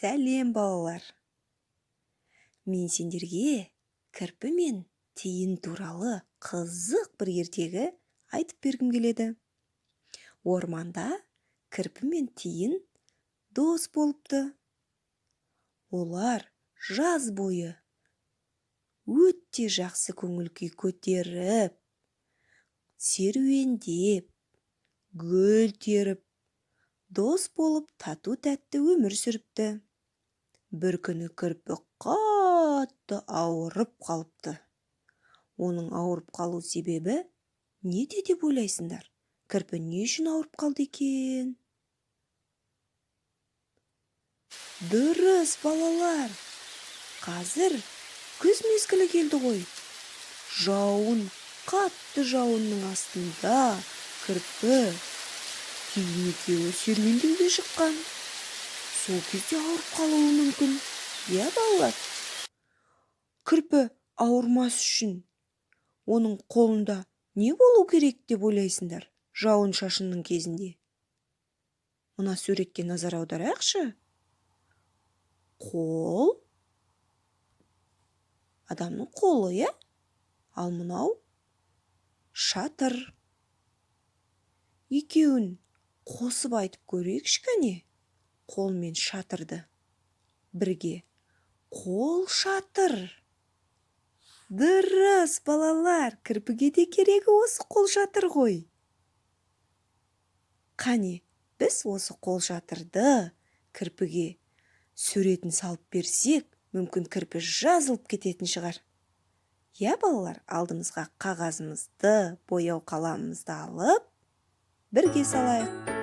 Сәлем балалар. Мен сендерге кірпі мен тиын туралы қызық бір ертегі айтып бергім келеді. Орманда кірпі мен тиын дос болыпты. Олар жаз бойы өтте жақсы көңіл күй көтеріп, серуендеп, гүл теріп, дос болып тату-тәтті өмір сүріпті. Бір күні кірпі қатты ауырып қалыпты. Оның ауырып қалу себебі неде деп ойлайсыңдар? Кірпі не үшін ауырып қалды екен? Дұрыс, балалар. Қазір күз мезгілі келді ғой. Қатты жауынның астында кірпі тиын екеуі серуендеуге шыққан. Сол кезде ауырып қалуы мүмкін. Иә, балалар? Кірпі ауырмас үшін оның қолында не болу керек деп ойлайсыңдар? Жауын-шашынның кезінде. Мына суретке назар аударайықшы. Қол. Адамның қолы, иә? Ал мынау шатыр. Екеуін қосып айтып көрейікші кәне. Қол мен шатырды. Бірге. Қол шатыр. Дұрыс, балалар. Кірпіге де керегі осы қол шатыр ғой. Қане, біз осы қол шатырды кірпіге суретін салып берсек, мүмкін кірпі жазылып кететін шығар. Иә, балалар, алдымызға қағазымызды, бояу қаламымызды алып, бірге салайық.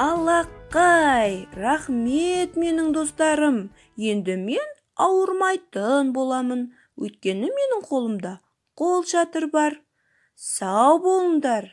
Алақай, рахмет менің достарым. Енді мен ауырмайтын боламын. Өйткені менің қолымда қол шатыр бар. Сау болыңдар.